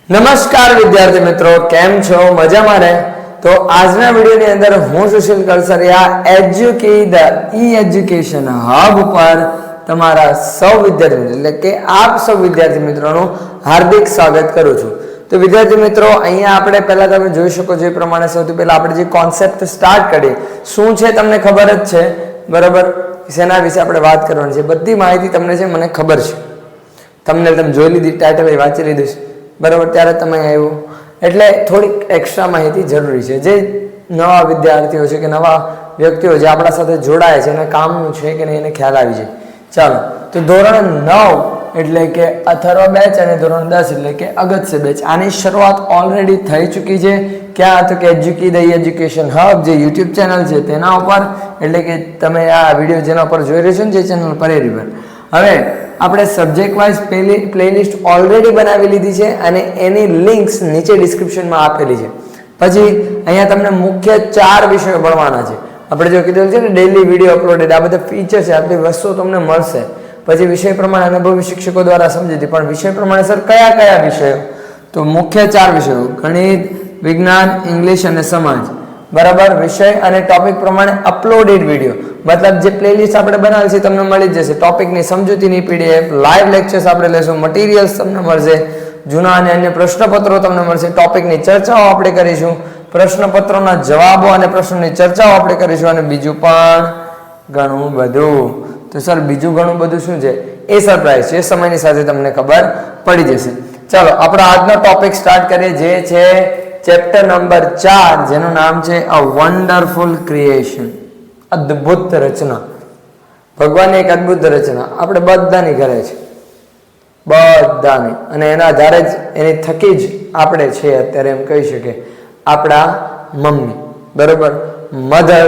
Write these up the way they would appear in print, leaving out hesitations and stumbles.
નમસ્કાર વિદ્યાર્થી મિત્રો, કેમ છો? મજામાં ને? તો આજના વિડીયોની અંદર હું Sushil Kalsariya Eduki the education hub પર તમારા સૌ વિદ્યાર્થી એટલે કે આપ સૌ વિદ્યાર્થી મિત્રોનું હાર્દિક સ્વાગત કરું છું. તો વિદ્યાર્થી મિત્રો, અહીંયા આપણે પહેલા તમે જોઈ શકો છો એ પ્રમાણે સૌથી પહેલા આપણે જે કોન્સેપ્ટ સ્ટાર્ટ કરી શું છે તમને ખબર જ છે, બરાબર? શેના વિશે આપણે વાત કરવાની છે બધી માહિતી તમને છે, મને ખબર છે. તમને તમે જોઈ લીધી, ટાઇટલ વાંચી લીધું છે, બરાબર? ત્યારે તમે આવ્યું એટલે થોડીક એક્સ્ટ્રા માહિતી જરૂરી છે. જે નવા વિદ્યાર્થીઓ છે કે નવા વ્યક્તિઓ જે આપણા સાથે જોડાય છે એને કામનું છે કે નહીં એને ખ્યાલ આવી જાય. ચાલો, તો ધોરણ 9 એટલે કે અથર્વ બેચ અને ધોરણ 10 એટલે કે અગત્ય બેચ, આની શરૂઆત ઓલરેડી થઈ ચૂકી છે. ક્યાં? તો કે એજ્યુકી ધ એજ્યુકેશન હબ જે યુટ્યુબ ચેનલ છે તેના ઉપર, એટલે કે તમે આ વિડીયો જેના ઉપર જોઈ રહ્યા છો ને જે ચેનલ પર એ રીબર. હવે આપણે સબ્જેક્ટ વાઇઝ પ્લેલિસ્ટ ઓલરેડી બનાવી લીધી છે અને એની લિંક્સ નીચે ડિસ્ક્રિપ્શનમાં આપેલી છે. પછી અહીંયા તમને મુખ્ય 4 વિષયો ભણવાના છે. આપણે જો કીધું છે ને ડેઈલી વિડીયો અપલોડેડ, આ બધા ફીચર છે, આટલી વસ્તુઓ તમને મળશે. પછી વિષય પ્રમાણે અનુભવી શિક્ષકો દ્વારા સમજી પણ વિષય પ્રમાણે સર કયા કયા વિષયો? તો મુખ્ય 4 વિષયો: ગણિત, વિજ્ઞાન, ઇંગ્લિશ અને સમાજ, બરાબર? વિષય અને ટોપિક પ્રમાણે અપલોડેડ વિડીયો, મતલબ જે પ્લેલિસ્ટ આપણે બનાવી છે તમને મળી જશે. ટોપિકની સમજૂતીની પીડીએફ, લાઈવ લેક્ચર્સ આપણે લેશું, મટીરિયલ્સ તમને મળશે, જૂના અને અન્ય પ્રશ્નપત્રો તમને મળશે, ટોપિકની ચર્ચાઓ આપણે કરીશું, પ્રશ્નપત્રોના જવાબો અને પ્રશ્નોની ચર્ચાઓ આપણે કરીશું અને બીજું પણ ઘણું બધું. તો સર બીજું ઘણું બધું શું છે એ સરપ્રાઈઝ છે, સમયની સાથે તમને ખબર પડી જશે. ચાલો આપણો આજનો ટોપિક સ્ટાર્ટ કરીએ, જે છે ચેપ્ટર નંબર 4, જેનું નામ છે અ વન્ડરફુલ ક્રિએશન, અદ્ભુત રચના. ભગવાનની એક અદ્ભુત રચના આપણે બધાની ઘરે છે, બધાની, અને એના આધારે જ એની થકી જ આપણે છે અત્યારે એમ કહી શકીએ આપણા મમ્મી, બરાબર? મધર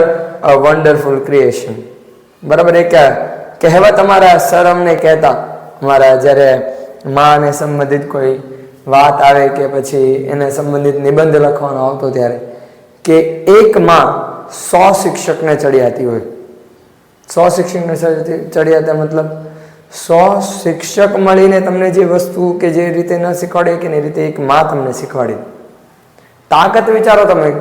અ વન્ડરફુલ ક્રિએશન, બરાબર? એક કહેવત અમારા સર અમને કહેતા, અમારા જ્યારે માને સંબંધિત કોઈ વાત આવે કે પછી એને સંબંધિત નિબંધ લખવાનો આવતો ત્યારે, કે એક માં 100 શિક્ષકને ચડિયાતી હોય. 100 શિક્ષકને ચડિયાતા મતલબ 100 શિક્ષક મળીને તમને જે વસ્તુ કે જે રીતે ન શીખવાડે કે એ રીતે એક માં તમને શીખવાડી. તાકાત વિચારો તમે,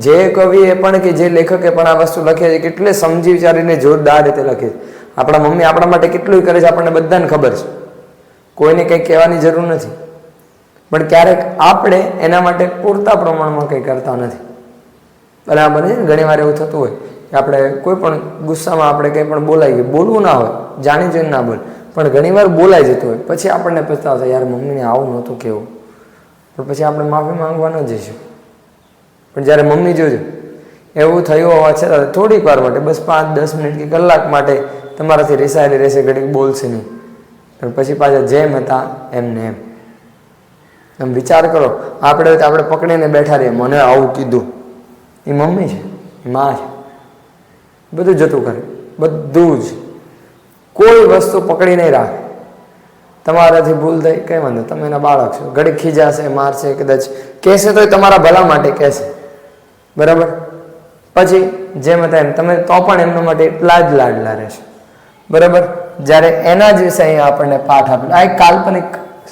જે કવિએ પણ કે જે લેખકે પણ આ વસ્તુ લખે છે કેટલે સમજી વિચારીને જોરદાર રીતે લખે છે. આપણા મમ્મી આપણા માટે કેટલું કરે છે આપણને બધાને ખબર છે, કોઈને કંઈ કહેવાની જરૂર નથી. પણ ક્યારેક આપણે એના માટે પૂરતા પ્રમાણમાં કંઈ કરતા નથી, બરાબર છે? ઘણી વાર એવું થતું હોય કે આપણે કોઈ પણ ગુસ્સામાં આપણે કંઈ પણ બોલાઈ ગયું, બોલવું ના હોય, જાણી જોઈને ના બોલ, પણ ઘણી વાર બોલાઈ જતું હોય, પછી આપણને પછતાવો થાય, યાર મમ્મીને આવું નહોતું કહેવું, પણ પછી આપણે માફી માંગવા ન જઈશું. પણ જ્યારે મમ્મી જોજો એવું થયું હોવા છતાં થોડીક વાર માટે, બસ 5-10 મિનિટ કે કલાક માટે તમારાથી રિસાયેલી રહેશે, ઘડીક બોલશે નહીં, પણ પછી પાછા જેમ હતા એમને એમ. તમે વિચાર કરો, આપણે પકડીને બેઠા રહીએ, મને આવું કીધું, એ મમ્મી છે, એ માં છે, બધું જતું કરે, બધું જ, કોઈ વસ્તુ પકડી નહીં રાખે. તમારાથી ભૂલ થઈ, કઈ વાંધો, તમે એના બાળક છો, ઘડીક ખીજાશે, મારશે, કદાચ કહેશે તો તમારા ભલા માટે કહેશે, બરાબર? પછી જેમ હતા એમ તમે તો પણ એમના માટે એટલા જ લાડલા રહેશે, બરાબર? જ્યારે એના જ વિશે અહીંયા આપણને પાઠ આપેલો, આ એક કાલ્પનિક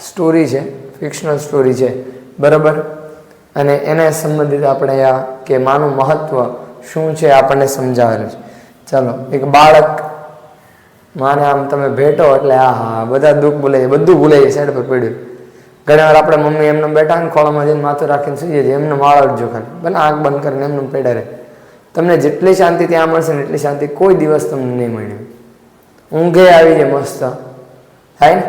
સ્ટોરી છે, ફિક્શનલ સ્ટોરી છે, બરાબર? અને એને સંબંધિત આપણે અહીંયા કે માનું મહત્વ શું છે આપણને સમજાવેલું છે. ચાલો, એક બાળક માને આમ તમે ભેટો એટલે હા બધા દુઃખ ભૂલાઈ જાય, બધું ભૂલાઈ જાય, સાઈડ પર પડ્યું. ઘણી વાર આપણે મમ્મી એમને બેઠા ને ખોળામાં જઈને માથું રાખીને સૂઈએ છીએ, એમને માળો જ જો ખાલી, ભલે આંખ બંધ કરીને એમને પેડા રહે. તમને જેટલી શાંતિ ત્યાં મળશે ને એટલી શાંતિ કોઈ દિવસ તમને નહીં મળે. ઊંઘે આવી જાય મસ્ત, થાય ને,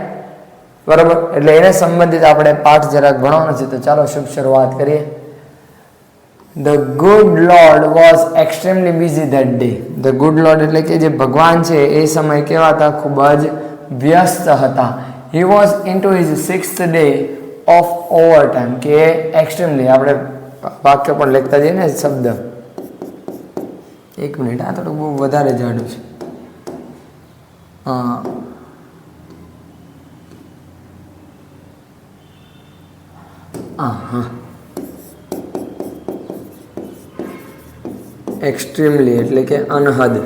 બરાબર? એટલે એને સંબંધિત આપણે પાઠ જરાક ભણવાનો છે, તો ચાલો શુભ શરૂઆત કરીએ. The good Lord was extremely busy that day. The good Lord એટલે કે જે ભગવાન છે એ સમય કેવા હતા? ખૂબ જ વ્યસ્ત હતા. He was into his 6th day of overtime. કે extremely, આપણે વાક્ય પણ લખતા જઈએ ને શબ્દ. એક મિનિટ, આ થોડું બહુ વધારે જાડું છે. હા, એક્સ્ટ્રીમલી એટલે કે અનહદ,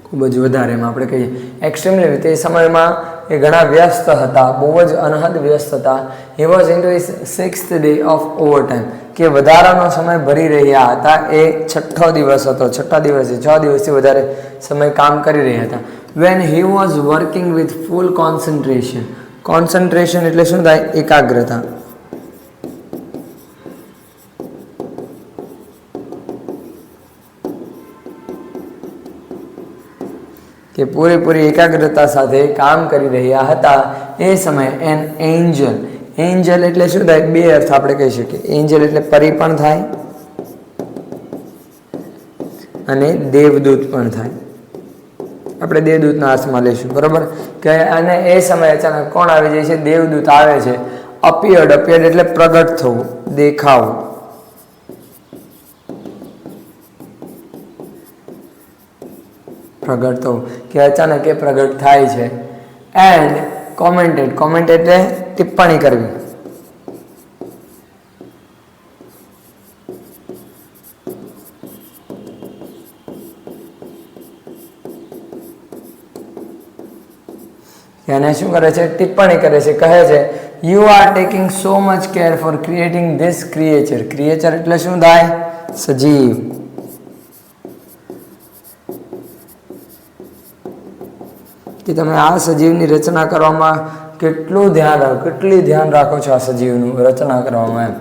ખૂબ જ વધારે એમ આપણે કહીએ. એક્સ્ટ્રીમલી તે સમયમાં એ ઘણા વ્યસ્ત હતા, બહુ જ અનહદ વ્યસ્ત હતા. He was in to his 6th day of overtime, કે વધારાનો સમય ભરી રહ્યા હતા. એ 6ઠ્ઠો દિવસ હતો, 6ઠ્ઠા દિવસે 6 દિવસથી વધારે સમય કામ કરી રહ્યા હતા. when he was working with full concentration. concentration એટલે શું થાય? એકાગ્રતા. કે પૂરેપૂરી એકાગ્રતા સાથે કામ કરી રહ્યા હતા. એ સમયે એન એન્જલ, એન્જલ એટલે શું થાય? બે અર્થ આપણે કહી શકીએ. એન્જલ એટલે પરી પણ થાય અને દેવદૂત પણ થાય. આપણે દેવદૂતના અર્થમાં લઈશું, બરોબર? કે અને એ સમયે અચાનક કોણ આવી જાય છે? દેવદૂત આવે છે. અપિયર્ડ, અપિયર્ડ એટલે પ્રગટ થવું, દેખાવું. પ્રગટ થવું, કે અચાનક એ પ્રગટ થાય છે. એન્ડ કોમેન્ટેડ, કોમેન્ટ એટલે ટિપ્પણી કરવી. એને શું કરે છે? ટિપ્પણી કરે છે. કહે છે you are taking so much care for creating this creature. Creature એટલે શું થાય? સજીવ. કે તમે આ સજીવની રચના કરવામાં કેટલું ધ્યાન રાખો, કેટલી ધ્યાન રાખો છો આ સજીવનું રચના કરવામાં, એમ,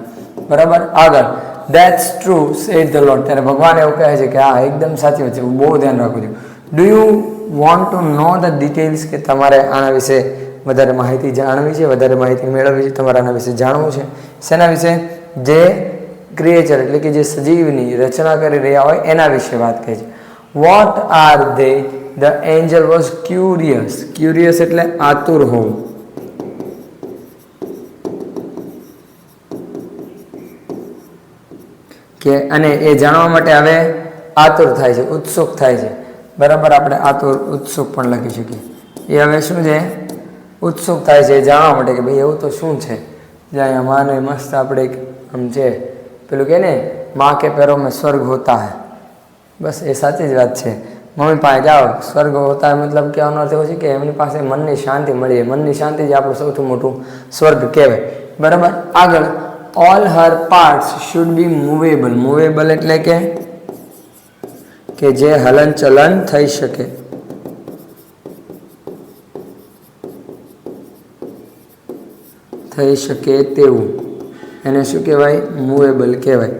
બરાબર? આગળ that's true said the lord. ત્યારે ભગવાન એવું કહે છે કે હા, એકદમ સાચી વાત છે, હું બહુ ધ્યાન રાખું છું. Do you want to know the details? કે તમારે આના વિશે વધારે માહિતી જાણવી છે, વધારે માહિતી મેળવવી છે, તમારે આના વિશે જાણવું છે. શેના વિશે? જે ક્રિએચર એટલે કે જે સજીવની રચના કરી રહ્યા હોય એના વિશે વાત કહે છે. What are they? The angel was curious. Curious એટલે આતુર હોવું. કે અને એ જાણવા માટે હવે આતુર થાય છે, ઉત્સુક થાય છે, બરાબર? આપણે આતુર, ઉત્સુક પણ લખી શકીએ. એ હવે શું છે? ઉત્સુક થાય છે જાણવા માટે કે ભાઈ એવું તો શું છે જ્યાં માને મસ્ત આપણે આમ છે પેલું કે ને, માં કે પેરો મેં સ્વર્ગ હોતા હૈ. બસ એ સાચી જ વાત છે. મમ્મી પાસે જાઓ, સ્વર્ગ હોતા હૈ મતલબ કહેવાનો અર્થ એવો છે કે એમની પાસે મનની શાંતિ મળી. મનની શાંતિ જ આપણું સૌથી મોટું સ્વર્ગ કહેવાય, બરાબર? આગળ all her parts should be movable. Movable એટલે કે જે હલન ચલન થઈ શકે. થઈ શકે તેવું એને શું કહેવાય? મૂવેબલ કહેવાય,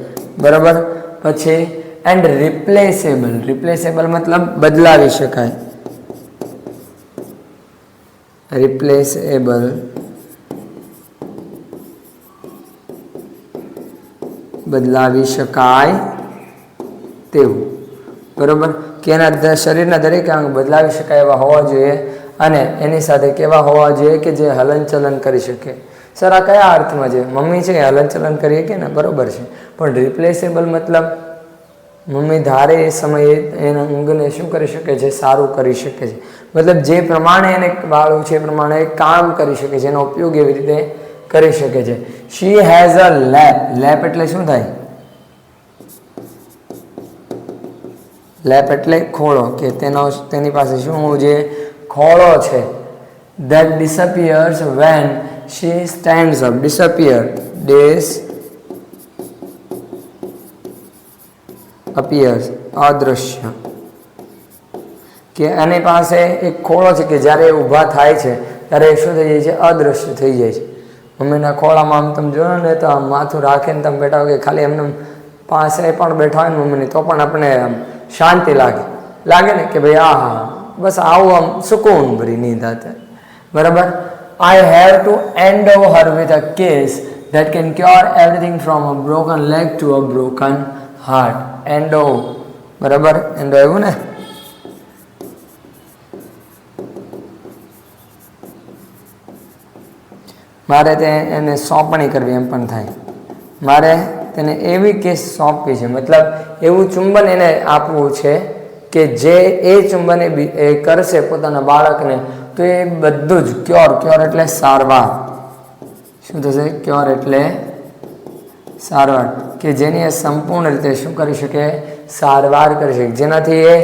બરાબર? પછી એન્ડ રિપ્લેસેબલ. રિપ્લેસેબલ મતલબ બદલાવી શકાય. રિપ્લેસેબલ બદલાવી શકાય તેવું, બરાબર? કે એના શરીરના દરેક અંગ બદલાવી શકાય એવા હોવા જોઈએ અને એની સાથે કેવા હોવા જોઈએ? કે જે હલનચલન કરી શકે. સર આ કયા અર્થમાં છે? મમ્મી છે હલનચલન કરીએ કે ને, બરાબર છે, પણ રિપ્લેસેબલ મતલબ મમ્મી ધારે એ સમયે એના અંગને શું કરી શકે છે? સારું કરી શકે છે. મતલબ જે પ્રમાણે એને વાળું છે એ પ્રમાણે કામ કરી શકે છે, એનો ઉપયોગ એવી રીતે કરી શકે છે. શી હેઝ અ લેપ. લેપ એટલે શું થાય? લેપ એટલે ખોળો, કે તેની પાસે શું હોવું જોઈએ? ખોળો છે. that disappears when she stands up. disappear appears અદૃશ્ય. કે આની પાસે એક ખોળો છે કે જ્યારે ઊભા થાય છે ત્યારે શું થઈ જાય છે? અદૃશ્ય થઈ જાય છે. મમ્મીના ખોળામાં આમ તમે જોયો ને તો આમ માથું રાખીને તમે બેઠા હોય કે ખાલી એમને પાસે પણ બેઠા હોય ને મમ્મીની તો પણ આપણે આમ શાંતિ લાગે ને કે ભાઈ હા બસ આવું આમ સુકૂન ભરી નીંદ આતે, બરાબર? I have to endow her with a kiss that can cure everything from a broken leg to a broken heart. endow, બરાબર? endow એવું ને? મારે એને સોંપણી કરવી એમ પણ થાય. મારે તેને એવી કેસ સોંપવી છે, મતલબ એવું ચુંબન એને આપવું છે કે જે એ ચુંબન એ કરશે પોતાના બાળકને તો એ બધું જ ક્યોર એટલે સારવાર. શું થશે? ક્યોર એટલે સારવાર, કે જેની એ સંપૂર્ણ રીતે શું કરી શકે? સારવાર કરી શકે. જેનાથી એ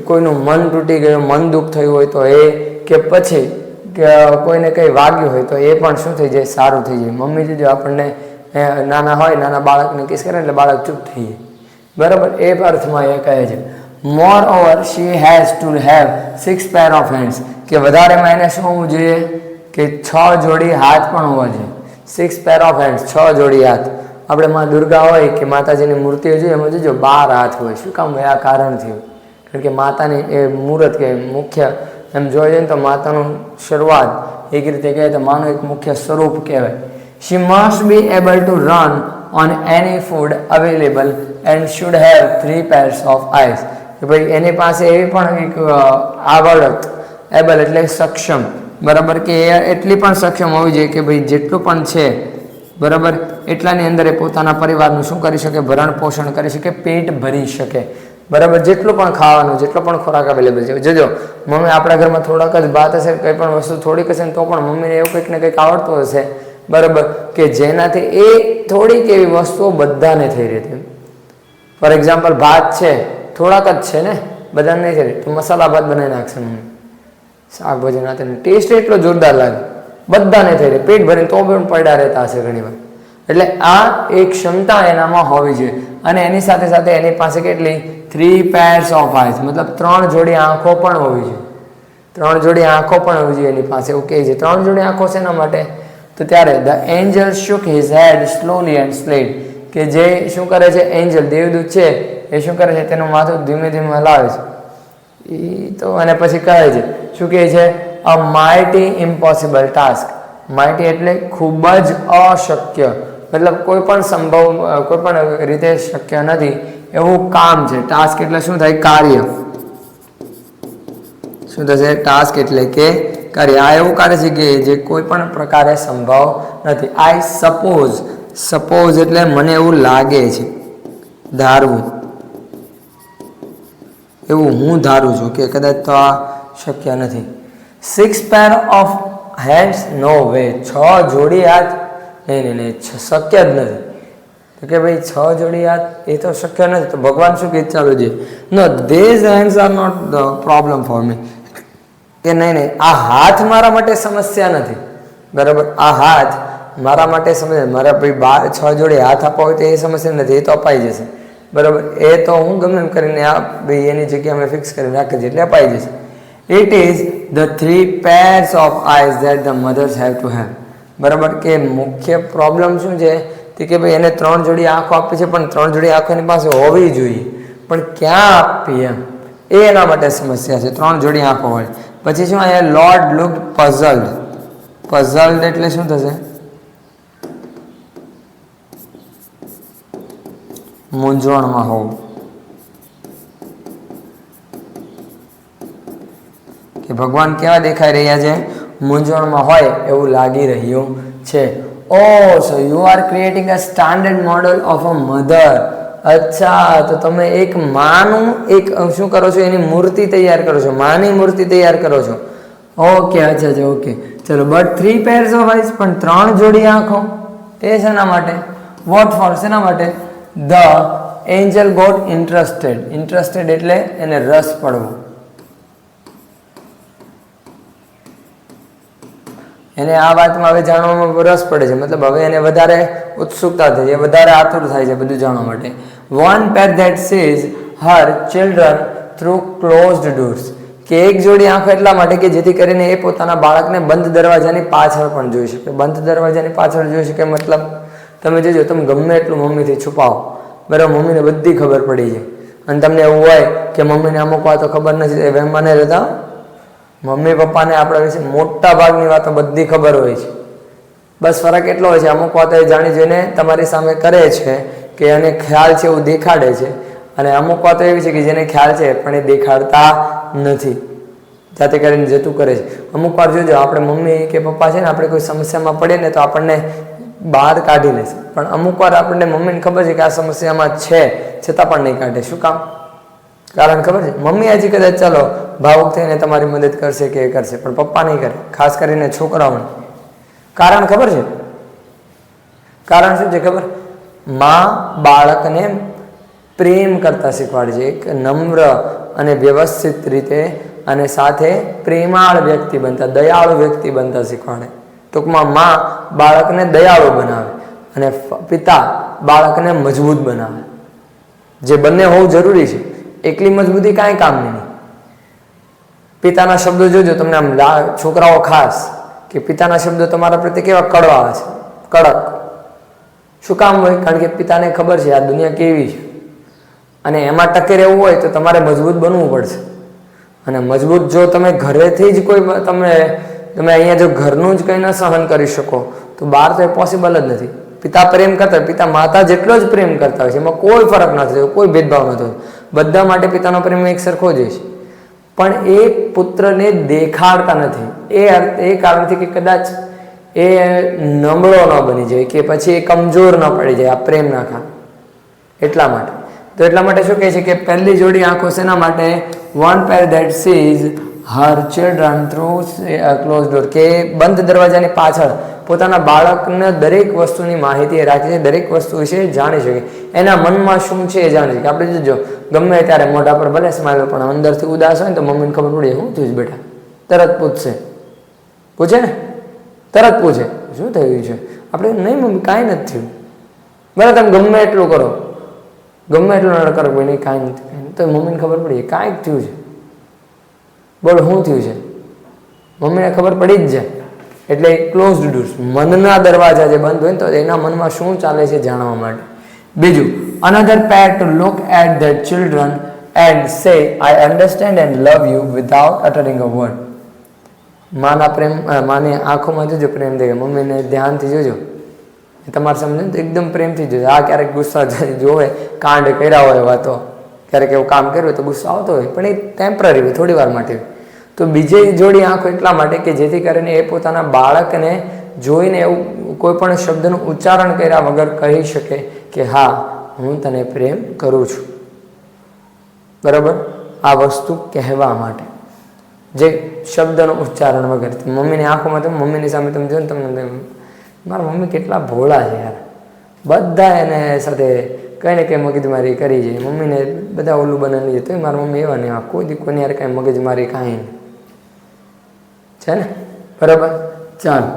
કોઈનું મન તૂટી ગયું, મન દુઃખ થયું હોય તો એ, કે પછી કોઈને કંઈ વાગ્યું હોય તો એ પણ શું થઈ જાય, સારું થઈ જાય. મમ્મી જો આપણને નાના હોય, નાના બાળકને કિસ કરે એટલે બાળક ચૂપ થઈ જાય, બરાબર. એ અર્થમાં એ કહે છે. Moreover she has to have 6 pair of hands, કે વધારેમાં એને શું હોવું જોઈએ કે 6 જોડી હાથ પણ હોવા જોઈએ. 6 પેર ઓફ હેન્ડ્સ, 6 જોડી હાથ. આપણે માં દુર્ગા હોય કે માતાજીની મૂર્તિઓ જોઈએ એમાં જોજો 12 હાથ હોય. શું કામ હોય? આ કારણથી હોય. કારણ કે માતાની એ મુહૂર્ત કે મુખ્ય એમ જોવા જઈએ તો માતાનું શરૂઆત એક રીતે કહેવાય તો માનું એક મુખ્ય સ્વરૂપ કહેવાય. She must be able to run on any food available and should have 3 pairs of eyes, કે ભાઈ એની પાસે એવી પણ એક આવડત, એબલ એટલે સક્ષમ, બરાબર, કે એ એટલી પણ સક્ષમ હોવી જોઈએ કે ભાઈ જેટલું પણ છે, બરાબર, એટલાની અંદર એ પોતાના પરિવારનું શું કરી શકે, ભરણ પોષણ કરી શકે, પેટ ભરી શકે, બરાબર. જેટલું પણ ખાવાનું, જેટલો પણ ખોરાક અવેલેબલ છે. જોજો મમ્મી આપણા ઘરમાં થોડાક જ ભાત હશે, કંઈ પણ વસ્તુ થોડીક હશે ને તો પણ મમ્મીને એવું કંઈક ને કંઈક આવડતું હશે, બરાબર, કે જેનાથી એ થોડીક એવી વસ્તુઓ બધાને થઈ રહી હતી. ફોર એક્ઝામ્પલ ભાત છે, થોડાક જ છે ને, બધાને નહીં થઈ રહી, તો મસાલા ભાત બનાવી નાખશે મમ્મી, શાકભાજી નાખે, ટેસ્ટ એટલો જોરદાર લાગે, બધાને થઈ રહે, પેટ ભરીને તો પણ પડ્યા રહેતા હશે ઘણી વાર. એટલે આ એક ક્ષમતા એનામાં હોવી જોઈએ. અને એની સાથે સાથે એની પાસે કેટલી 3 pairs ઓફ આઈઝ, મતલબ 3 જોડી આંખો પણ હોવી જોઈએ. 3 જોડી આંખો પણ હોવી જોઈએ એની પાસે. એવું કહે છે 3 જોડી આંખો શેના માટે? તો ત્યારે the Angel shook his head slowly and slid, કે જે શું કરે છે, એન્જલ દેવદૂત છે એ શું કરે છે, તેનું માથું ધીમે ધીમે હલાવે છે. એ તો અને પછી કહે છે, શું કહે છે, અ માઇટી ઇમ્પોસિબલ ટાસ્ક. માઇટી એટલે ખૂબ જ અશક્ય, મતલબ કોઈ પણ સંભવ, કોઈ પણ રીતે શક્ય નથી એવું કામ છે. ટાસ્ક એટલે શું થાય? કાર્ય. શું થશે? ટાસ્ક એટલે કે કાર્ય. આ એવું કાર્ય છે કે જે કોઈ પણ પ્રકારે સંભવ નથી. આઈ સપોઝ, સપોઝ એટલે મને એવું લાગે છે, ધારવું, એવું હું ધારું છું કે કદાચ તો આ શક્ય નથી. 6 pair of hands, no way. 6 જોડી હાથ, નહીં, શક્ય જ નથી. તો કે ભાઈ 6 જોડી હાથ એ તો શક્ય નથી. તો ભગવાન શું કહે? ચાલો છે, no these hands are not the problem for me, કે નહીં, આ હાથ મારા માટે સમસ્યા નથી, બરાબર. આ હાથ મારા માટે સમસ્યા, મારા ભાઈ 6 જોડી હાથ આપવા હોય તો એ સમસ્યા નથી, એ તો અપાઈ જશે, બરાબર. એ તો હું ગમે એમ કરીને આ ભાઈ એની જગ્યા અમે ફિક્સ કરીને રાખી દઈએ એટલે અપાઈ જશે. It is the 3 pairs of eyes that the mothers have to have, બરાબર. કે મુખ્ય પ્રોબ્લેમ શું છે કે ભાઈ એને 3 જોડી આંખો આપી છે, પણ 3 જોડી આંખો એની પાસે હોવી જોઈએ, પણ ક્યાં આપવી એમ, એ એના માટે સમસ્યા છે. 3 જોડી આંખો હોય. પછી શું? અહીંયા લોર્ડ લુક પઝલ્ડ. પઝલ્ડ એટલે શું થશે? મૂંઝવણમાં હોવું, કે ભગવાન કેવા દેખાઈ રહ્યા છે? મૂંઝવણમાં હોય એવું લાગી રહ્યું છે. Oh, so you are creating a standard model of a mother. અચ્છા, તો તમે એક માનું એક શું કરો છો? એની મૂર્તિ તૈયાર કરો છો, માની મૂર્તિ તૈયાર કરો છો. ઓકે, અચ્છા, ઓકે, ચલો. બટ 3 pairs ઓફ આઈઝ, પણ 3 જોડી આંખો, એ શેના માટે? વોટ ફોર, શેના માટે? The angel got interested. Interested એટલે એને રસ પડવો, એને આ વાતમાં હવે જાણવામાં રસ પડે છે, મતલબ હવે એને વધારે ઉત્સુકતા થઈ છે, વધારે આતુર થાય છે બધું જાણવા માટે. One pair that sees her children through closed doors, કે એક જોડી આંખો એટલા માટે કે જેથી કરીને એ પોતાના બાળકને બંધ દરવાજાની પાછળ પણ જોઈ શકે. બંધ દરવાજાની પાછળ જોઈ શકે મતલબ તમે જોજો, તમે ગમે એટલું મમ્મીથી છુપાવો, બરાબર, મમ્મીને બધી ખબર પડી જાય. અને તમને એવું હોય કે મમ્મીને અમુક વાતો ખબર નથી, એ વહેમમાં નહીં રહેતા. મમ્મી પપ્પાને આપણા વિશે મોટા ભાગની વાતો બધી ખબર હોય છે. બસ ફરક એટલો હોય છે, અમુક વાતો એ જાણી જોઈને તમારી સામે કરે છે કે એને ખ્યાલ છે એવું દેખાડે છે, અને અમુક વાતો એવી છે કે જેને ખ્યાલ છે પણ એ દેખાડતા નથી, જાતે કરીને જતું કરે છે. અમુક વાર જોજો, આપણે મમ્મી કે પપ્પા છે ને, આપણે કોઈ સમસ્યામાં પડે ને તો આપણને બહાર કાઢી લેશે, પણ અમુક વાર આપણને મમ્મીને ખબર છે કે આ સમસ્યામાં છે છતાં પણ નહીં કાઢે. શું કામ? કારણ ખબર છે? મમ્મી હજી કદાચ ચાલો ભાવુક થઈને તમારી મદદ કરશે કે એ કરશે, પણ પપ્પા નહીં કરે, ખાસ કરીને છોકરાઓને. કારણ ખબર છે? કારણ શું છે ખબર? માં બાળકને પ્રેમ કરતા શીખવાડે છે, એક નમ્ર અને વ્યવસ્થિત રીતે અને સાથે પ્રેમાળ વ્યક્તિ બનતા, દયાળુ વ્યક્તિ બનતા શીખવાડે. ટૂંકમાં માં બાળકને દયાળુ બનાવે અને પિતા બાળકને મજબૂત બનાવે, જે બંને હોવું જરૂરી છે. એકલી મજબૂતી કાંઈ કામની નહીં. પિતાના શબ્દો જોજો તમને આમ છોકરાઓ ખાસ કે પિતાના શબ્દો તમારા પ્રત્યે કેવા કડવા હશે, કડક. શું કામ હોય? કારણ કે પિતાને ખબર છે આ દુનિયા કેવી છે અને એમાં ટકી રહેવું હોય તો તમારે મજબૂત બનવું પડશે. અને મજબૂત જો તમે ઘરેથી જ કોઈ તમે અહીંયા જો ઘરનું જ કંઈ ન સહન કરી શકો તો બહાર તો એ પોસિબલ જ નથી. પિતા પ્રેમ કરતા હોય, પિતા માતા જેટલો જ પ્રેમ કરતા હોય છે, એમાં કોઈ ફરક નથી, કોઈ ભેદભાવ નથી. બધા માટે પિતાનો પ્રેમ એક સરખો જ છે. પણ એ પુત્રને દેખાડતા નથી એ કારણથી કે કદાચ એ નબળો ન બની જાય કે પછી એ કમજોર ન પડી જાય આ પ્રેમ ના કારણે. એટલા માટે તો એટલા માટે શું કહે છે કે પહેલી જોડી આંખો શેના માટે? one pair that sees her children through a closed door, કે બંધ દરવાજાની પાછળ પોતાના બાળકને દરેક વસ્તુની માહિતી રાખે છે, દરેક વસ્તુ વિશે જાણી શકે, એના મનમાં શું છે એ જાણી શકે. આપણે જો ગમે ત્યારે મોઢા પર ભલે સ્માઈલ પણ અંદરથી ઉદાસ હોય ને તો મમ્મીને ખબર પડી શું થયું બેટા, તરત પૂછે ને, તરત પૂછે શું થયું છે. આપણે નહીં મમ્મી કાંઈ નથી થયું, બરાબર તમે ગમે એટલું કરો, ગમે એટલું નડ કરો, ભાઈ નહીં કાંઈ નથી, તો મમ્મીને ખબર પડી કાંઈક થયું છે, બોલો શું થયું છે, મમ્મીને ખબર પડી જ જાય. એટલે ક્લોઝડ ડોર્સ, મનના દરવાજા જે બંધ હોય ને તો એના મનમાં શું ચાલે છે જાણવા માટે. બીજું, another pair to look at their children and say I understand and love you without uttering a word. માના પ્રેમ, માની આંખોમાં જોજો પ્રેમ દેખાય, મમ્મીને ધ્યાનથી જોજો, તમારે સમજે ને તો એકદમ પ્રેમથી જોજો. આ ક્યારેક ગુસ્સા જોવે, કાંડ કર્યા હોય વાતો, ક્યારેક એવું કામ કર્યું હોય તો ગુસ્સો આવતો હોય, પણ એ ટેમ્પરરી હોય, થોડી વાર માટે. તો બીજી જોડી આંખો એટલા માટે કે જેથી કરીને એ પોતાના બાળકને જોઈને એવું કોઈ પણ શબ્દનું ઉચ્ચારણ કર્યા વગર કહી શકે કે હા હું તને પ્રેમ કરું છું. બરાબર, આ વસ્તુ કહેવા માટે, જે શબ્દનું ઉચ્ચારણ વગર. મમ્મીની આંખોમાં તમે મમ્મીની સામે તમે જો ને તમને મારા મમ્મી કેટલા ભોળા છે યાર, બધા એને સાથે કંઈ ને કંઈ મગજમારી કરી જાય, મમ્મીને બધા ઓલું બનાવી જાય, તો મારા મમ્મી એવા નહીં, કોઈ કોઈની યાર કાંઈ મગજમારી કાંઈ નહીં છે ને. બરાબર, ચાલો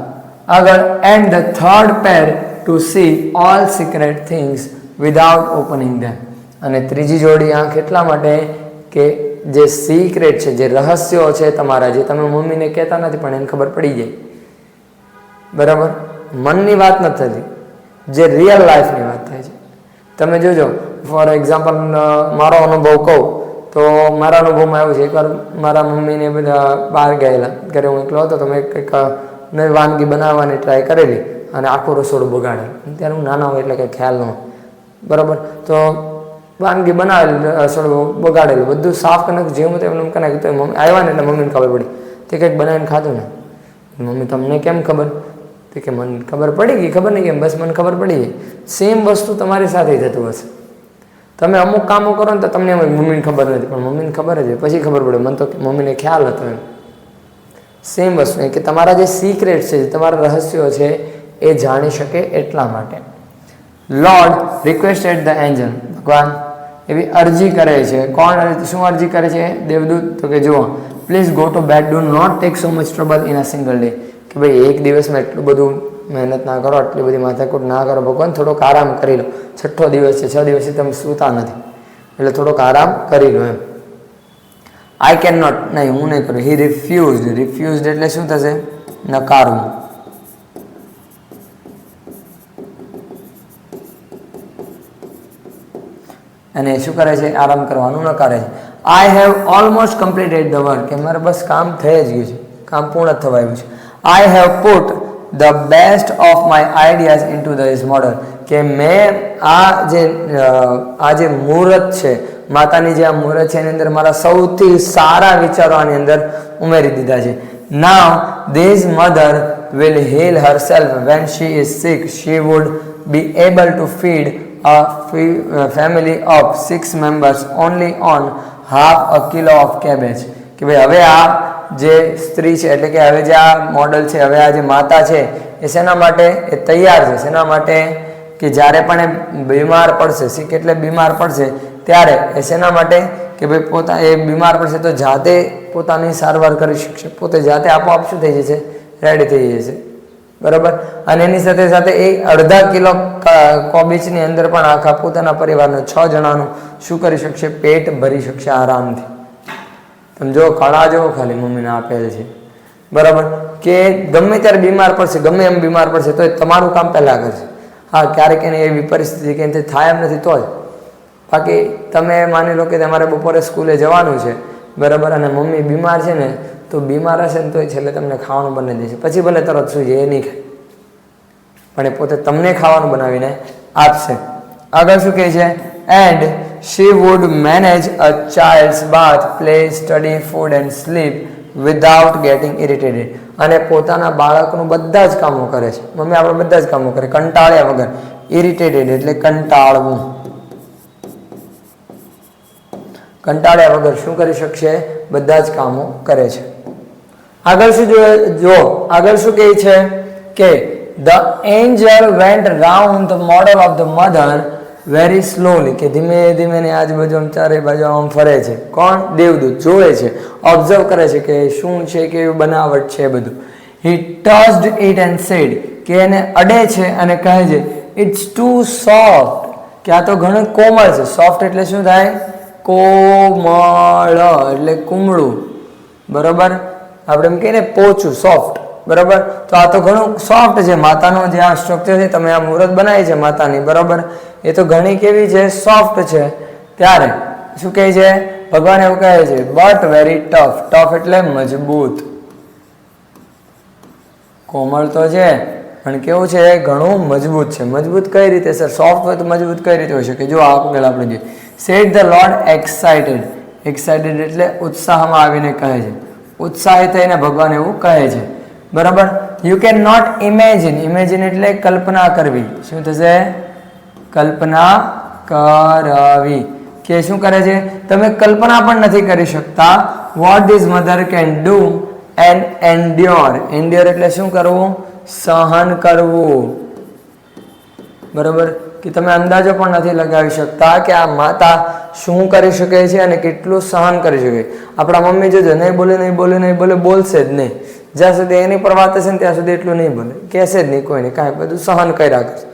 આગળ. And the third pair to see all secret things without opening them. અને ત્રીજી જોડી આંખ એટલા માટે કે જે સિક્રેટ છે, જે રહસ્યો છે તમારા, જે તમે મમ્મીને કહેતા નથી પણ એને ખબર પડી જાય. બરાબર, મનની વાત નથી થતી, જે રિયલ લાઈફની વાત થાય છે. તમે જોજો, ફોર એક્ઝામ્પલ મારો અનુભવ કહું તો મારા અનુભવમાં એવું છે, એકવાર મારા મમ્મીને બધા બહાર ગયેલા, ઘરે હું એકલો હતો તો મેં કંઈક નવી વાનગી બનાવવાની ટ્રાય કરેલી અને આખું રસોડું બગાડેલું. ત્યારે હું નાના હોય એટલે કંઈ ખ્યાલ ન હોય. બરાબર, તો વાનગી બનાવેલી, રસોડું બગાડેલું, બધું સાફ કરી નાખ્યું, જેવું તેમ કરી નાખ્યું. તો મમ્મી આવ્યા ને એટલે મમ્મીને ખબર પડી, તે કંઈક બનાવીને ખાધું ને. મમ્મી તમને કેમ ખબર? તો કે મને ખબર પડી ગઈ, ખબર નહીં કેમ, બસ મને ખબર પડી ગઈ. સેમ વસ્તુ તમારી સાથે થતું હશે. તમે અમુક કામો કરો ને તો તમને એમ મમ્મીને ખબર નથી, પણ મમ્મીને ખબર જ હોય, પછી ખબર પડે મને તો મમ્મીને ખ્યાલ હતો એમ. સેમ વસ્તુ કે તમારા જે સિક્રેટ છે, તમારા રહસ્યો છે એ જાણી શકે એટલા માટે. લોર્ડ રિક્વેસ્ટેડ ધ એન્જલ, ભગવાન એવી અરજી કરે છે. કોણ શું અરજી કરે છે? દેવદૂત. તો કે જુઓ, please go to bed, do not take so much trouble in a single day. કે ભાઈ એક દિવસમાં એટલું બધું મહેનત ના કરો, આટલી બધી માથાકૂટ ના કરો, ભગવાન થોડોક આરામ કરી લો. 6ઠ્ઠો દિવસ છે, 6 દિવસથી તમે સૂતા નથી, એટલે થોડોક આરામ કરી લો એમ. આઈ કેન નોટ, નહીં હું નહીં કરું. હી રિફ્યુઝડ. રિફ્યુઝડ એટલે શું થશે? નકારવું. અને શું કરે છે? આરામ કરવાનું નકારે છે. I have almost completed the work, કે મારે બસ કામ થઈ જ ગયું છે, કામ પૂર્ણ થવા આવ્યું છે. I have put the best of my ideas in two this model, કે મેં આ જે મુહૂર્ત છે, માતાની જે આ મુહૂર્ત છે એની અંદર મારા સૌથી સારા વિચારો આની અંદર ઉમેરી દીધા છે. Now this mother will heal herself when she is sick, she would be able to feed a family of 6 members only on half a kilo of cabbage. કે ભાઈ હવે આ જે સ્ત્રી છે, એટલે કે હવે જે આ મોડલ છે, હવે આ જે માતા છે એ શેના માટે એ તૈયાર છે? શેના માટે? કે જ્યારે પણ એ બીમાર પડશે, સિક એટલે બીમાર પડશે, ત્યારે એ શેના માટે? કે કે ભાઈ પોતા એ બીમાર પડશે તો જાતે પોતાની સારવાર કરી શકશે, પોતે જાતે આપોઆપ શું થઈ જશે, રેડી થઈ જશે, બરાબર. અને એની સાથે સાથે એ અડધા કિલો કોબીજની અંદર પણ આખા પોતાના પરિવારનું 6 જણાનું શું કરી શકશે, પેટ ભરી શકશે આરામથી. તમે જો કળા જો ખાલી મમ્મીને આપેલ છે, બરાબર. કે ગમે ત્યારે બીમાર પડશે, ગમે એમ બીમાર પડશે તો તમારું કામ પહેલાં કરશે. હા, ક્યારેક એની એવી પરિસ્થિતિ કે એનાથી થાય એમ નથી તો જ, બાકી તમે માની લો કે તમારે બપોરે સ્કૂલે જવાનું છે, બરાબર, અને મમ્મી બીમાર છે ને, તો બીમાર હશે ને તો છેલ્લે તમને ખાવાનું બનાવી દેશે, પછી ભલે તરત સુઈ જાય, એ નહીં ખાય, પણ એ પોતે તમને ખાવાનું બનાવીને આપશે. આગળ શું કહે છે, and she would manage a child's bath, play, study, food and sleep without getting irritated. અને પોતાના બાળકનું બધા જ કામો કરે છે મમ્મી, આપણે બધા જ કામો કરે કંટાળ્યા વગર. ઇરિટેટેડ એટલે કંટાળવું, કંટાળ્યા વગર શું કરી શકશે, બધા જ કામો કરે છે. આગળ શું જો આગળ શું કહે છે કે the angel went round the model of the mother very slowly, કે ધીમે ધીમે ની આજુબાજુ આમ ચારે બાજુ આમ ફરે છે. કોણ? દેવદૂત જોવે છે, ઓબ્ઝર્વ કરે છે કે શું છે, કેવી બનાવટ છે બધું. he touched it and said, કે એને અડે છે અને કહે છે it's too soft, કે આ તો ઘણું કોમળ છે. સોફ્ટ એટલે શું થાય, કોમળ એટલે કુમળું, બરાબર. આપણે એમ કહીએ ને પોચું, સોફ્ટ, બરાબર. તો આ તો ઘણું સોફ્ટ છે. માતાનું જે આ સ્ટ્રક્ચર છે, તમે આ મુહૂર્ત બનાવી છે માતાની, બરાબર, એ તો ઘણી કેવી છે, સોફ્ટ છે. ત્યારે શું કહે છે, ભગવાન એવું કહે છે બટ વેરી ટફ. ટફ એટલે મજબૂત. કોમળ તો છે પણ કેવું છે, ઘણું મજબૂત છે. મજબૂત કઈ રીતે સર? સોફ્ટ હોય તો મજબૂત કઈ રીતે હોઈ શકે? જો આ પેલા આપણે જોઈએ, said the lord excited. Excited એટલે ઉત્સાહમાં આવીને કહે છે, ઉત્સાહિત થઈને ભગવાન એવું કહે છે, બરાબર. You can not imagine. Imagine એટલે કલ્પના કરવી. શું થશે? કલ્પના કરવી. કે શું કરે છે, તમે કલ્પના પણ નથી કરી શકતા. What this mother can do and endure. Endure એટલે શું કરવું? સહન કરવું, બરાબર. કે તમે અંદાજો પણ નથી લગાવી શકતા કે આ માતા શું કરી શકે છે અને કેટલું સહન કરી શકે. આપણા મમ્મી જોજો, નહીં બોલે નહીં બોલે નહીં બોલે, બોલશે જ નહીં. જ્યાં સુધી એની પર વાત હશે ને ત્યાં સુધી એટલું નહીં બોલે, કહેશે જ નહીં કોઈને કાંઈ, બધું સહન કર્યા કરશે.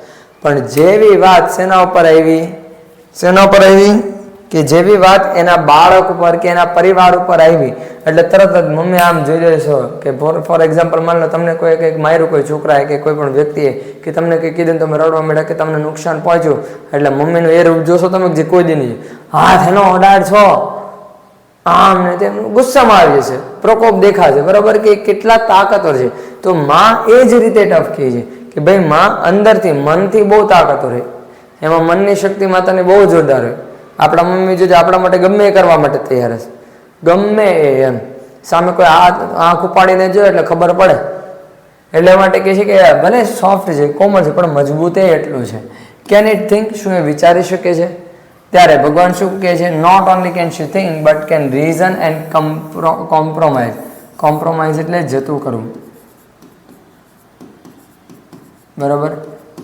પણ જેવી વાત શેના ઉપર આવી, શેના ઉપર આવી, કે જેવી વાત એના બાળક ઉપર કે એના પરિવાર ઉપર આવી એટલે તરત જ મમ્મી આમ જોઈ લેશો કે ફોર એક્ઝામ્પલ માની લો તમને કોઈ કંઈક માર્યું, કોઈ છોકરાએ કે કોઈ પણ વ્યક્તિએ કે તમને કંઈક કીધું, તમે રડવા માંડ્યા કે તમને નુકસાન પહોંચ્યું, એટલે મમ્મીનું એ રૂપ જોશો તમે જે કોઈ દી નહીં, હાથ એનો અડાડ છો આમ ને તેમ, ગુસ્સામાં આવી જશે, પ્રકોપ દેખાશે, બરાબર. કે કેટલા તાકાતવર છે. તો માં એ જ રીતે ટફ કહે છે કે ભાઈ માં અંદરથી મનથી બહુ તાકાતવર હોય, એમાં મનની શક્તિ માતાની બહુ જોરદાર હોય. આપણા મમ્મી જોજે આપણા માટે ગમે એ કરવા માટે તૈયાર હશે, ગમે એમ. સામે કોઈ આંખ ઉપાડીને જોયે એટલે ખબર પડે. એટલે માટે કહે છે કે ભલે સોફ્ટ છે, કોમળ છે, પણ મજબૂત એટલું છે. Can it think? શું એ વિચારી શકે છે? ત્યારે ભગવાન શું કહે છે, not only can she think but can reason and compromise. Compromise એટલે જતું કરવું, બરાબર.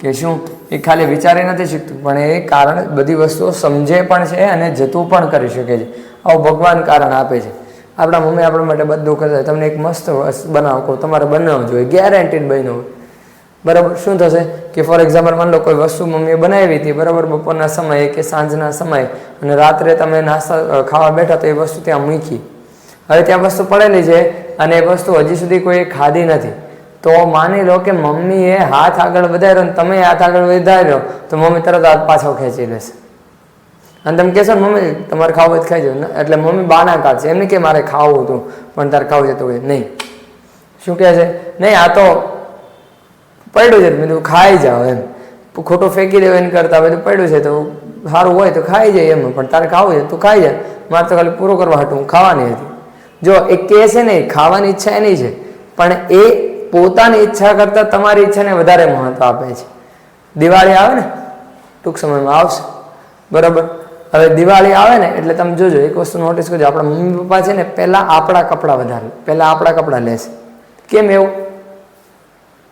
કે શું એ ખાલી વિચારી નથી શીખતું, પણ એ કારણ બધી વસ્તુઓ સમજે પણ છે અને જતું પણ કરી શકે છે. આવું ભગવાન કારણ આપે છે. આપણા મમ્મી આપણા માટે બધું કરે. તમને એક મસ્ત વસ્તુ બનાવો કહો, તમારે બનાવવું જોઈએ, ગેરંટીડ બન્યું હોય, બરાબર. શું થશે કે ફોર એક્ઝામ્પલ માની લો કોઈ વસ્તુ મમ્મીએ બનાવી હતી, બરાબર, બપોરના સમયે કે સાંજના સમયે, અને રાત્રે તમે નાસ્તા ખાવા બેઠા તો એ વસ્તુ ત્યાં મૂકી. હવે ત્યાં વસ્તુ પડેલી છે અને એ વસ્તુ હજી સુધી કોઈ ખાધી નથી. તો માની લો કે મમ્મીએ હાથ આગળ વધાર્યો ને તમે હાથ આગળ વધાર્યો તો મમ્મી તરત હાથ પાછો ખેંચી લેશે અને તમે કહેશો ને મમ્મી તમારે ખાવું જ ખાઈ જાવ, એટલે મમ્મી બાના કાઢશે. એમ નહીં કે મારે ખાવું હતું પણ તારે ખાવું છે તો નહીં. શું કહે છે? નહીં, આ તો પડ્યું છે, મેં તું ખાઈ જાઓ એમ. ખોટું ફેંકી દેવું એને કરતા બધું પડ્યું છે તો સારું હોય તો ખાઈ જાય એમ, પણ તારે ખાવું છે તું ખાઈ જાય, મારે તો ખાલી પૂરો કરવા હાટું હું ખાવાની હતી. જો એ કહે છે નહીં, ખાવાની ઈચ્છા એની છે, પણ એ પોતાની ઈચ્છા કરતાં તમારી ઈચ્છાને વધારે મહત્વ આપે છે. દિવાળી આવે ને, ટૂંક સમયમાં આવશે, બરાબર. હવે દિવાળી આવે ને એટલે તમે જોજો એક વસ્તુ નોટિસ કરજો, આપણા મમ્મી પપ્પા છે ને પહેલાં આપણા કપડાં વધારે, પહેલાં આપણા કપડાં લેશે. કેમ એવું?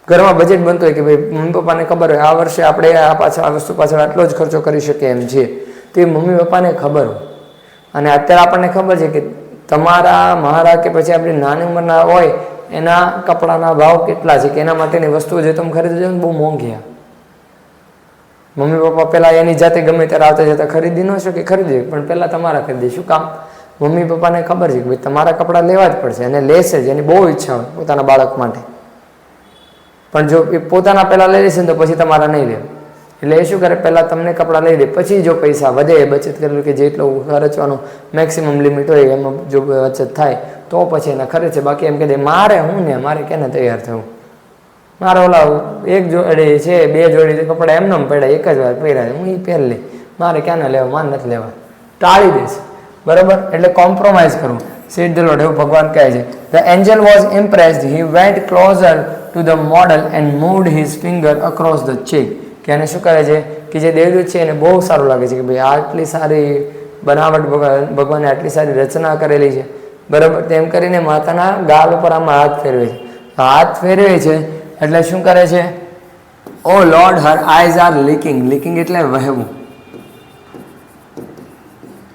ઘરમાં બજેટ બનતો હોય કે ભાઈ મમ્મી પપ્પાને ખબર હોય આ વર્ષે આપણે આ વસ્તુ પાછળ આટલો જ ખર્ચો કરી શકીએ એમ છીએ, તો એ મમ્મી પપ્પાને ખબર હોય. અને અત્યારે આપણને ખબર છે કે તમારા મારા કે પછી આપણી નાની ઉંમરના હોય એના કપડાના ભાવ કેટલા છે કે એના માટેની વસ્તુઓ જે તમે ખરીદો છો ને બહુ મોંઘી. મમ્મી પપ્પા પહેલાં એની જાતે ગમે ત્યારે આવતા જતા ખરીદી ન શકે, ખરીદી પણ પહેલાં તમારા ખરીદી. શું કામ? મમ્મી પપ્પાને ખબર છે કે ભાઈ તમારા કપડાં લેવા જ પડશે અને લેશે જ, એની બહુ ઈચ્છા હોય પોતાના બાળક માટે. પણ જો એ પોતાના પહેલાં લઈ લેશે ને તો પછી તમારા નહીં લે. એટલે એ શું કરે, પહેલાં તમને કપડાં લઈ દે, પછી જો પૈસા વધે બચત કરેલું કે જેટલું ખર્ચવાનું મેક્સિમમ લિમિટ હોય એમાં જો બચત થાય તો પછી એને ખર્ચે. બાકી એમ કહી દે મારે હું ને મારે કેને તૈયાર થવું, મારે ઓલા એક જોડી છે 2 જોડી કપડાં એમને પડ્યા એક જ વાર પહેર્યા હું એ પહેરી લે, મારે ક્યાં લેવા, મારે નથી લેવા, ટાળી દેશે. બરાબર? એટલે કોમ્પ્રોમાઇઝ કરવું. સેડ ધ લોર્ડ, એવું ભગવાન કહે છે. The angel was impressed, he went closer to the model and moved his finger across the cheek. કે એને શું કરે છે કે જે દેવદૂત છે એને બહુ સારું લાગે છે કે ભાઈ આટલી સારી બનાવટ ભગવાને આટલી સારી રચના કરેલી છે. બરાબર? તેમ કરીને માતાના ગાલ ઉપર આમાં હાથ ફેરવે છે. હાથ ફેરવે છે એટલે શું કરે છે? O Lord, her eyes are leaking. Leaking એટલે વહેવું,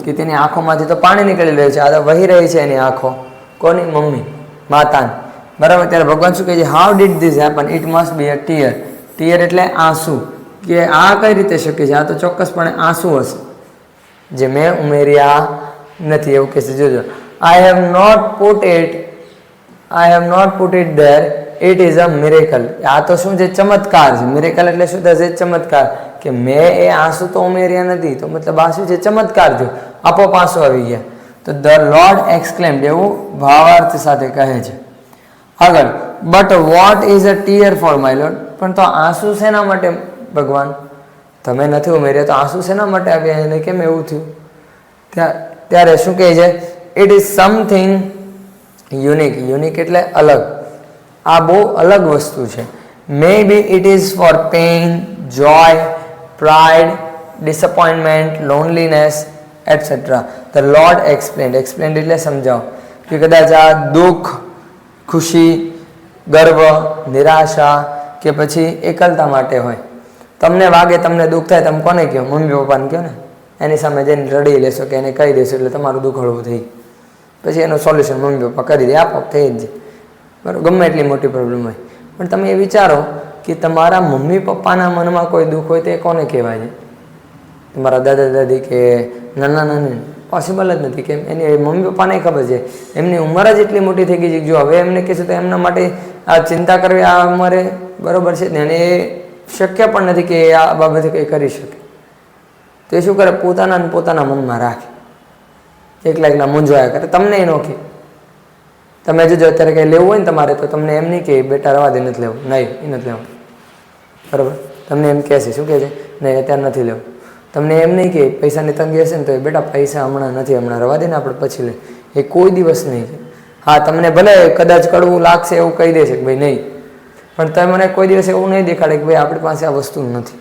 કે તેની આંખોમાંથી તો પાણી નીકળી રહ્યું છે, આ તો વહી રહી છે એની આંખો. કોની? મમ્મી, માતાની. બરાબર? ત્યારે ભગવાન શું કહે છે? How did this happen? It must be a tear. Tear એટલે આંસુ. કે આ કઈ રીતે શક્ય છે? આ તો ચોક્કસપણે આંસુ હશે જે મેં ઉમેર્યા નથી, એવું કહેશે. જોજો, I have not put it there, it is a miracle. આ તો શું છે? ચમત્કાર છે. મિરેકલ એટલે શું થશે? ચમત્કાર. કે મેં એ આંસુ તો ઉમેર્યા નથી, તો મતલબ આ શું છે? ચમત્કાર થયો, આપોઆપ આંસુ આવી ગયા. તો ધ લોર્ડ એક્સક્લેમ્ડ, એવું ભાવાર્થ સાથે કહે છે. આગળ, but what is a tear for my lord? પણ તો આંસુ શેના માટે ભગવાન? તમે નથી ઉમેર્યા તો આંસુ શેના માટે આવ્યા? એને કેમ એવું થયું? ત્યારે શું કહે છે? It is something unique. Unique એટલે અલગ. આ બહુ અલગ વસ્તુ છે. Maybe it is for pain, joy, pride, disappointment, loneliness etcetera. The Lord explained. Explained એટલે સમજાવો. કે કદાચ આ દુઃખ, ખુશી, ગર્વ, નિરાશા કે પછી એકલતા માટે હોય. તમને વાગે, તમને દુઃખ થાય, તમે કોને કહો? મમ્મી પપ્પાને કહો ને. એની સામે જઈને રડી લેશો કે એને કહી દેશો એટલે તમારું દુઃખ હળવું થઈ, પછી એનું સોલ્યુશન મમ્મી પપ્પા કરી દે, આપો થઈ જ જાય. બરાબર? ગમે એટલી મોટી પ્રોબ્લેમ હોય. પણ તમે એ વિચારો કે તમારા મમ્મી પપ્પાના મનમાં કોઈ દુઃખ હોય તો એ કોને કહેવાય છે? તમારા દાદા દાદી કે નાના નાની? પોસિબલ જ નથી. કેમ? એની મમ્મી પપ્પાને ખબર છે, એમની ઉંમર જ એટલી મોટી થઈ ગઈ છે. જો હવે એમને કહેશું તો એમના માટે આ ચિંતા કરવી આ ઉંમરે બરાબર છે ને, અને એ શક્ય પણ નથી કે આ બાબતે કંઈ કરી શકે. તો એ શું કરે? પોતાના મનમાં રાખે, એકલા મૂંઝવાયા કરે. તમને એ નો કહે. તમે જોજો અત્યારે કંઈ લેવું હોય ને તમારે, તો તમને એમ નહીં કે બેટા રવા દે, નથી લેવું. નહીં, એ નથી લેવું. બરાબર? તમને એમ કહેશે, શું કહે છે? નહીં, અત્યારે નથી લેવું. તમને એમ નહીં કે પૈસાની તંગી હશે ને તો બેટા પૈસા હમણાં નથી, હમણાં રવા દે ને, આપણે પછી લે. એ કોઈ દિવસ નહીં. હા, તમને ભલે કદાચ કડવું લાગશે એવું કહી દેશે કે ભાઈ નહીં, પણ તમે મને કોઈ દિવસ એવું નહીં દેખાડે કે ભાઈ આપણી પાસે આ વસ્તુ નથી.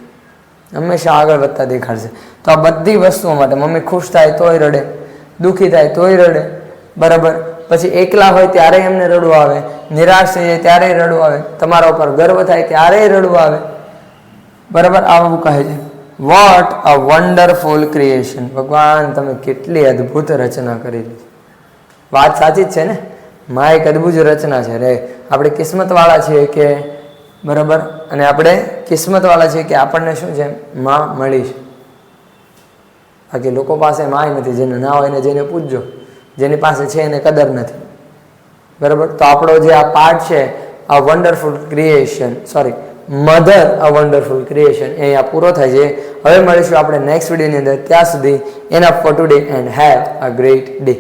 હંમેશા આગળ વધતા દેખાડશે. તો આ બધી વસ્તુઓ માટે મમ્મી ખુશ થાય તોય રડે, દુઃખી થાય તોય રડે. બરાબર? પછી એકલા હોય ત્યારે એમને રડવું આવે, નિરાશ થઈ જાય ત્યારે રડવું આવે, તમારા ઉપર ગર્વ થાય ત્યારે રડવું આવે. બરાબર? આવું કહે છે. What a wonderful creation. ભગવાન, તમે કેટલી અદ્ભુત રચના કરેલી. વાત સાચી જ છે ને? માં એક અદ્ભુત રચના છે રે. આપણે કિસ્મતવાળા છીએ કે બરાબર, અને આપણે કિસ્મતવાળા છીએ કે આપણને શું છે? માં મળી છે. બાકી લોકો પાસે માં નથી. જેને ના હોય ને જેને પૂછજો, જેની પાસે છે એને કદર નથી. બરાબર? તો આપણો જે આ પાર્ટ છે, આ wonderful creation, sorry, mother a wonderful creation, એ અહીંયા પૂરો થાય છે. હવે મળીશું આપણે નેક્સ્ટ વિડીયોની અંદર. ત્યાં સુધી enough four today and have a great day.